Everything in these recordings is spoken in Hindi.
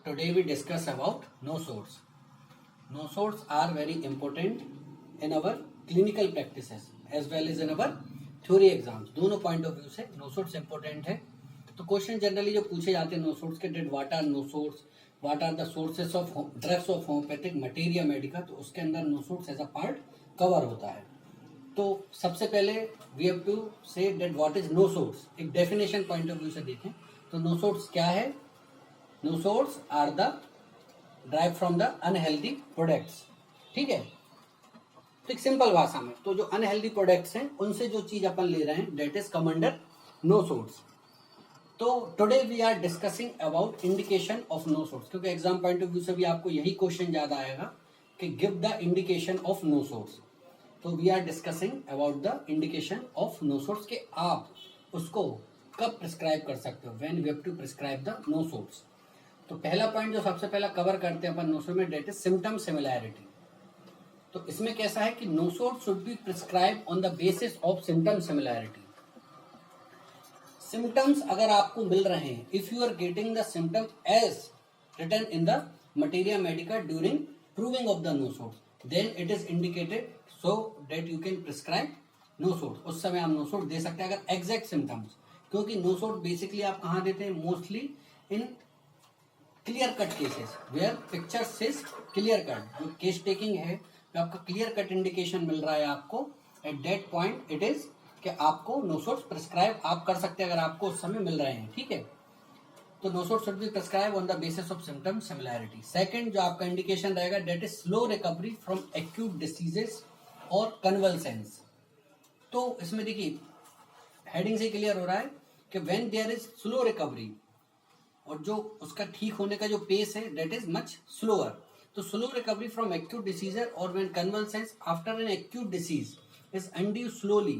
today we discuss about no-shows. No-shows are very important in our clinical practices as well as in our theory exams. दोनों point of view से no-shows important है. तो क्वेश्चन जनरली जो पूछे जाते हैं no-shows के that what are no-shows, what are the sources of drugs of homoeopathic materia medica, तो उसके अंदर no-shows as a part cover होता है. तो सबसे पहले वी हैव टू से डेट व्हाट इज no-shows. एक डेफिनेशन पॉइंट ऑफ व्यू से देखें तो no-shows क्या है. No-shows are the drive from the unhealthy products. ठीक है, तो एक सिंपल भाषा में तो जो अनहेल्दी प्रोडक्ट्स हैं उनसे जो चीज अपन ले रहे हैं date is come under no-shows. तो today we are discussing about indication of no-shows, क्योंकि एग्जाम पॉइंट ऑफ व्यू से भी आपको यही क्वेश्चन ज्यादा आएगा कि give the indication of no-shows. तो we are discussing about the indication of no-shows के आप उसको कब प्रिस्क्राइब कर सकते हो, when we have to prescribe the no-shows. तो पहला पॉइंट जो सबसे पहला कवर करते हैं अपन no-shows में डेट इज सिम्टम सिमिलैरिटी. तो इसमें कैसा है कि no-shows should be prescribe on the basis of symptom similarity. Symptoms अगर आपको मिल रहे हैं, if you are getting the symptom as written in the materia medica during proving of the no-shows, then it is indicated so that you can prescribe no-shows. उस समय आप no-shows दे सकते हैं अगर एग्जैक्ट सिम्टम्स, क्योंकि no-shows बेसिकली आप कहाँ देते हैं, mostly in clear cut cases where picture says clear cut. जो केस टेकिंग है तो आपका क्लियर कट इंडिकेशन मिल रहा है आपको, at that point it is कि आपको no-shows प्रिस्क्राइब आप कर सकते हैं अगर आपको उस समय मिल रहे हैं. ठीक है, तो no-shows should be prescribe on the basis of symptom similarity. Second जो आपका इंडिकेशन रहेगा that is slow recovery from acute diseases और कन्वल्सेंस. तो इसमें देखिए हेडिंग से क्लियर हो रहा है कि when there is slow recovery, और जो उसका ठीक होने का जो पेस है डेट इज मच स्लोअर. तो slow recovery from acute disease और when convalescence after an acute disease is undue slowly,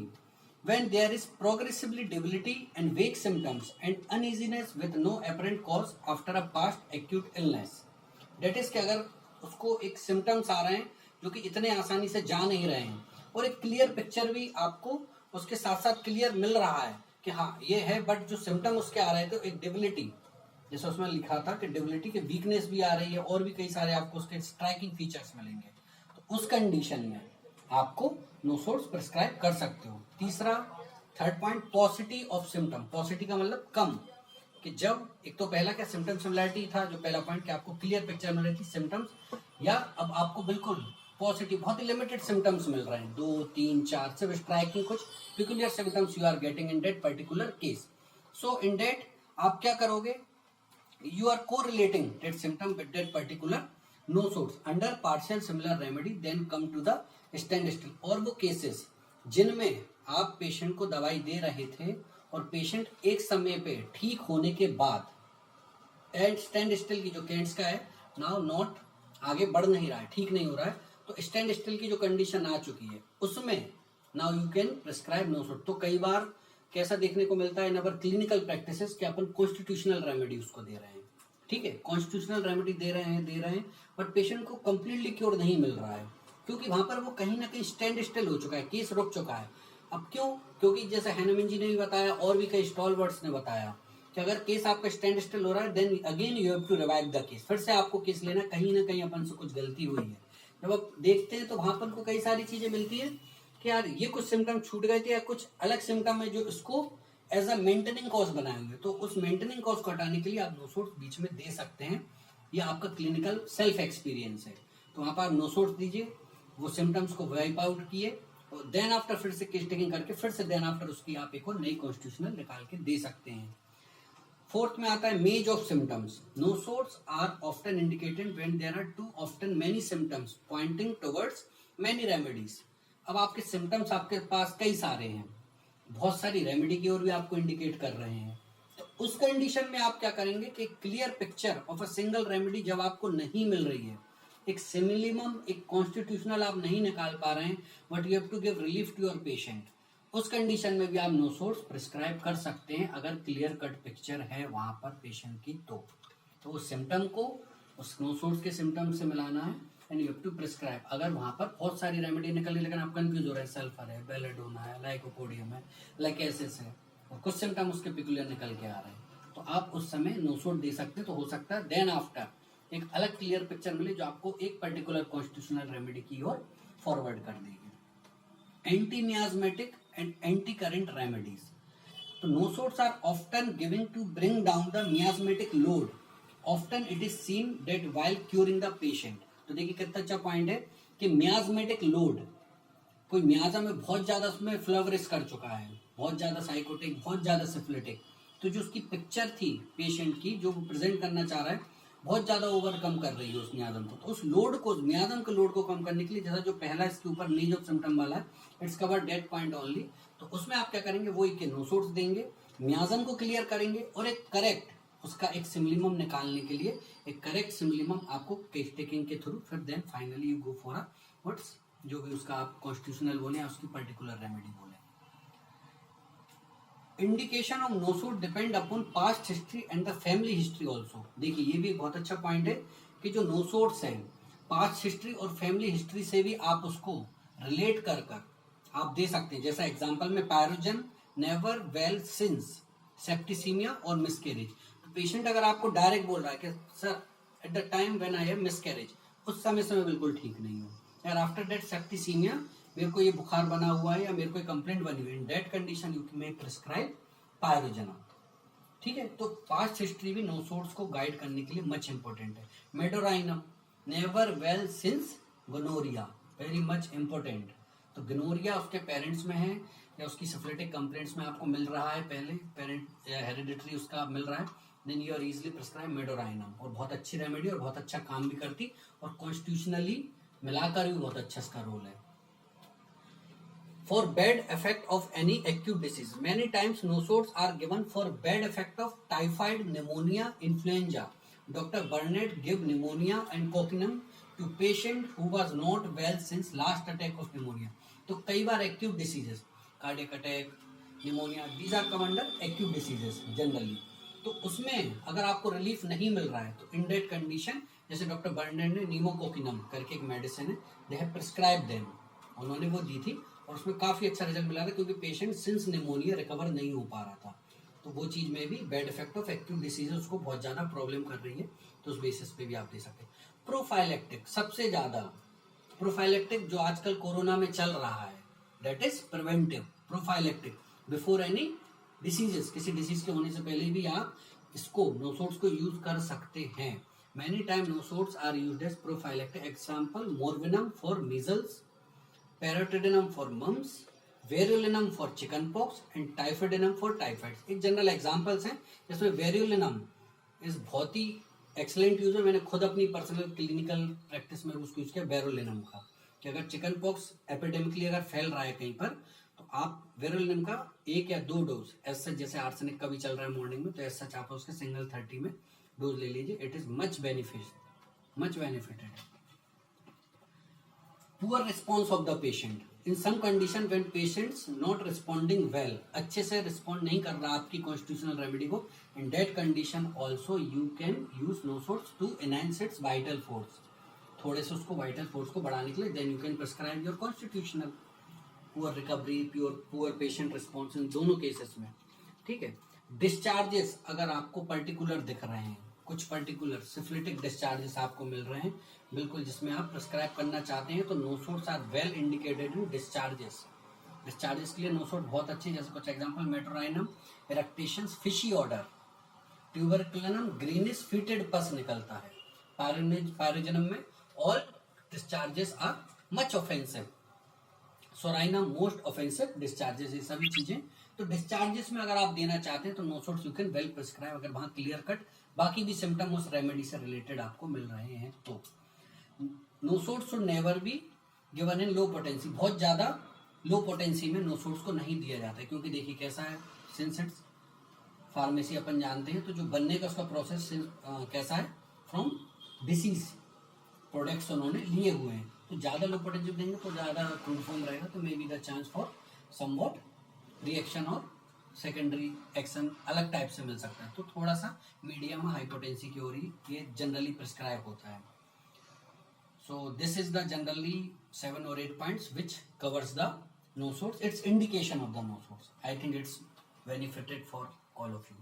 when there is progressively debility and weak symptoms and uneasiness with no apparent cause after a past acute illness. That is कि अगर उसको एक सिम्टम्स आ रहे हैं जो कि इतने आसानी से जा नहीं रहे हैं, और एक क्लियर पिक्चर भी आपको उसके साथ साथ क्लियर मिल रहा है कि हाँ ये है, बट जो सिम्टम उसके आ रहे थे तो एक डिबिलिटी, जैसे उसमें लिखा था कि डिबिलिटी की वीकनेस भी आ रही है और भी कई सारे आपको उसके स्ट्राइकिंग फीचर्स मिलेंगे. तो उस कंडीशन में आपको no-shows प्रिस्क्राइब कर सकते हो. तीसरा थर्ड पॉइंट पॉसिटी ऑफ सिम्टम. पॉसिटी का मतलब कम, कि जब एक तो पहला क्या सिम्टम सिमिलैरिटी था, जो पहला पॉइंट कि आपको क्लियर पिक्चर मिल रही थी सिम्टम्स, या अब आपको बिल्कुल पॉजिटिव बहुत ही लिमिटेड सिम्टम्स मिल रहे हैं, 2, 3, 4 सिर्फ स्ट्राइकिंग कुछ peculiar symptoms you are getting in that particular case. So in that आप क्या करोगे, you are correlating that symptom with that particular no-shows under partial similar remedy, then come to the standstill. और वो केसेस जिनमें आप पेशेंट को दवाई दे रहे थे और पेशेंट एक समय पे ठीक होने के बाद एंड स्टैंड स्टिल की जो केंट्स का है नाउ नॉट आगे बढ़ नहीं रहा है, ठीक नहीं हो रहा है, तो स्टैंड स्टिल की जो कंडीशन आ चुकी है उसमें now you can prescribe no-shows. तो कई बार कैसा देखने को मिलता है इन अवर क्लिनिकल प्रैक्टिसेस कि अपन कॉन्स्टिट्यूशनल रेमेडी उसको दे रहे हैं. ठीक है, कॉन्स्टिट्यूशनल रेमेडी दे रहे हैं बट पेशेंट को कंप्लीटली क्योर नहीं मिल रहा है, क्योंकि वहां पर वो कहीं ना कहीं स्टैंड स्टिल हो चुका है, केस रुक चुका है. अब क्यों, क्योंकि जैसे हैनमिन जी ने भी बताया और भी कई स्टॉलवर्ड्स ने बताया कि अगर केस आपका स्टैंड स्टिल हो रहा है then again you have to revive the case. फिर से आपको केस लेना, कहीं ना कहीं अपन से कुछ गलती हुई है. जब आप देखते हैं तो वहां पर को कई सारी चीजें मिलती है कि यार ये कुछ सिम्टम छूट गए थे या कुछ अलग सिम्टम है जो इसको एज अ मेंटेनिंग कॉज बनाए हुए. तो उस मेंटेनिंग कॉज को हटाने के लिए आप no-shows बीच में दे सकते हैं. ये आपका क्लिनिकल सेल्फ एक्सपीरियंस है. तो वहां पर आप no-shows दीजिए, वो सिम्टम्स को वाइप आउट किए और देन आफ्टर फिर से केस टेकिंग करके फिर से देन आफ्टर उसकी आप एक और नई कॉन्स्टिट्यूशनल निकाल के दे सकते हैं. फोर्थ में आता है maze of symptoms. no-shows are often indicated when there are too often many symptoms pointing towards many remedies. अब आपके सिम्टम्स आपके पास कई सारे हैं, बहुत सारी रेमेडी की ओर भी आपको इंडिकेट कर रहे हैं, तो उस कंडीशन में आप क्या करेंगे कि clear picture of a single remedy जब आपको नहीं मिल रही है, एक सिमिलिमम एक कॉन्स्टिट्यूशनल आप नहीं निकाल पा रहे हैं, but you have to give relief to your patient, उस कंडीशन में भी आप no-shows प्रिस्क्राइब कर सकते हैं अगर क्लियर कट पिक्चर है वहां पर पेशेंट की. तो उस सिम्टम को उस no-shows के सिम्टम से मिलाना है and you have to prescribe. अगर वहां पर बहुत सारी रेमेडी निकल रही लेकिन आप कंफ्यूज हो रहे हैं, सल्फर है, बेलेडोना है, लाइकोपोडियम है, लाइकेसिस है, और कुछ सिम्टम उसके पिकुलियर निकल के आ रहे हैं, तो आप उस समय नो सोड दे सकते हैं, तो हो सकता है देन आफ्टर एक अलग क्लियर पिक्चर मिले जो आपको एक पर्टिकुलर कॉन्स्टिट्यूशनल रेमेडी की ओर फॉरवर्ड कर देगी। Anti miasmatic and anti current remedies, तो no sodes are often given to bring down the miasmatic load. Often it is seen that while curing the patient, तो देखिए कितना अच्छा पॉइंट है कि मियाजमेटिक लोड, कोई मियाजा में बहुत ज्यादा उसमें फ्लवरिश कर चुका है, बहुत ज्यादा साइकोटिक, बहुत ज्यादा सिफिलिटिक, तो जो उसकी पिक्चर थी पेशेंट की जो वो प्रेजेंट करना चाह रहा है बहुत ज्यादा ओवरकम कर रही है उस मियाजम को, तो उस लोड को, मियाजम के लोड को कम करने के लिए, जैसा जो पहला इसके ऊपर नीज ऑफ सिम्टम वाला है, its cover date point only, तो उसमें आप क्या करेंगे, वो एक नो सोड्स देंगे, मियाजम को क्लियर करेंगे और एक करेक्ट उसका एक सिम्लिमम निकालने के लिए एक करेक्ट सिम्लिमम आपको केस टेकिंग के थ्रू, फिर then finally you go for a what's जो भी उसका आप कॉन्स्टिट्यूशनल बोले या उसकी पर्टिकुलर रेमेडी बोले। Indication of nosode depend upon past history and the family history also. देखिए ये भी बहुत अच्छा पॉइंट है कि जो नो सोड्स है पास्ट हिस्ट्री और फैमिली हिस्ट्री से भी आप उसको रिलेट कर कर आप दे सकते हैं। जैसा एग्जांपल में pyrogen never well since septicaemia और मिसकैरेज, तो पेशेंट अगर आपको डायरेक्ट बोल रहा है कि sir at the time when I have miscarriage, उस समय से मैं बिल्कुल ठीक नहीं हूँ, यार आफ्टर दैट सेप्टिसीमिया मेरे को ये बुखार बना हुआ है या मेरे को कंप्लेंट बनी हुई है, in that condition you may prescribe pyrogen. ठीक है, तो पास्ट हिस्ट्री भी नो सोड्स को गाइड करने के लिए मच इंपॉर्टेंट है। Medorrhinum never well since gonorrhoea, very much important, तो गोनोरिया उसके पेरेंट्स में है या उसकी सिफिलिटिक कंप्लेंट्स में आपको मिल रहा है, पहले पेरेंट हेरिडिटरी उसका मिल रहा है, then you are easily prescribe medorrhinum, और बहुत अच्छी रेमेडी और बहुत अच्छा काम भी करती और कॉन्स्टिट्यूशनली मिलाकर भी बहुत अच्छा इसका रोल है। For bad effect of any acute disease, many times no sods are given for bad effect of typhoid, pneumonia, influenza. Dr. Burnett gave pneumonia and coquinum to patient who was not well since last attack of pneumonia. तो कई बार acute diseases, cardiac attack, pneumonia, these are come under acute diseases generally. तो उसमें अगर आपको रिलीफ नहीं मिल रहा है तो इन डेट कंडीशन, जैसे डॉक्टर बर्नेट ने नीमोकोकिनम करके एक मेडिसिन है, दे हैव प्रिस्क्राइब देम, उन्होंने वो दी थी और उसमें काफी अच्छा रिजल्ट मिला था क्योंकि पेशेंट सिंस निमोनिया रिकवर नहीं हो पा रहा था, तो वो चीज में भी bad effect of acute disease उसको बहुत ज्यादा प्रॉब्लम कर रही है, तो उस बेसिस पे भी आप दे सकते हैं। प्रोफाइलेक्टिक, सबसे ज्यादा प्रोफाइलेक्टिक जो आजकल कोरोना में चल रहा है, that is preventive prophylactic before any diseases, किसी डिसीज के होने से पहले भी आप इसको नो सोड्स को यूज कर सकते हैं। Many time nosodes are used as prophylactic, example morbillinum for measles, parotidinum for mumps, variolinum for chicken pox and typhoidinum for typhoid. एक जनरल एग्जांपल्स हैं जिसमें वेरुलिनम इस बहुत ही एक्सलेंट यूज है, मैंने खुद अपनी पर्सनल क्लिनिकल प्रैक्टिस में उसको यूज किया वेरुलिनम का, कि अगर चिकन पॉक्स एपिडेमिकली अगर फैल रहा है कहीं पर तो आप वेरुलिनम का 1 या 2 डोज ऐसा, जैसे आर्सेनिक का भी चल रहा है मॉर्निंग में, तो ऐसा आप उसके सिंगल 30 में डोज ले लीजिए, it is much benefited. Poor response of the patient. In some condition when patients not responding well, अच्छे से रिस्पॉन्ड नहीं कर रहा आपकी कॉन्स्टिट्यूशनल रेमेडी को, in that condition also you can use no sods to enhance its vital force, थोड़े से उसको vital force को बढ़ाने के लिए then you can prescribe your constitutional। poor recovery, poor patient response इन दोनों केसेस में, ठीक है। डिस्चार्जेस अगर आपको पर्टिकुलर दिख रहे हैं, कुछ पर्टिकुलर सिफिलिटिक डिस्चार्जेस आपको मिल रहे हैं बिल्कुल जिसमें आप प्रिस्क्राइब करना चाहते हैं, तो nosodes are well indicated in discharges के लिए नो सोड बहुत अच्छे, जैसे कुछ example medorrhinum eructations, fishy odour, tuberculinum greenish fetid pus निकलता है, पायरोजनम में all discharges are much offensive, psorinum most offensive discharges, ये सभी चीजें। तो डिस्चार्जेस में अगर आप देना चाहते हैं तो nosodes you can well prescribe, अगर वहां क्लियर कट बाकी भी सिम्टम उस रेमेडी से रिलेटेड आपको मिल रहे हैं तो। Nosodes should never be given in low potency, बहुत ज्यादा लो पोटेंसी में नो सोड्स को नहीं दिया जाता है, क्योंकि देखिए कैसा है, सिंस इट्स फार्मेसी अपन जानते हैं, तो जो बनने का उसका प्रोसेस कैसा है, फ्रॉम डिसीज प्रोडक्ट्स उन्होंने लिए हुए हैं, तो ज्यादा लो पोटेंसी देंगे तो ज्यादा क्रूड फॉर्म रहेगा, तो may be the chance for somewhat reaction और सेकेंडरी एक्शन अलग टाइप से मिल सकता है, तो थोड़ा सा मीडियम हाई पोटेंसी की ओर ही ये जनरली प्रिस्क्राइब होता है। So this is the generally 7 or 8 points which covers the no sodes, its indication of the no sodes. I think it's benefited for all of you.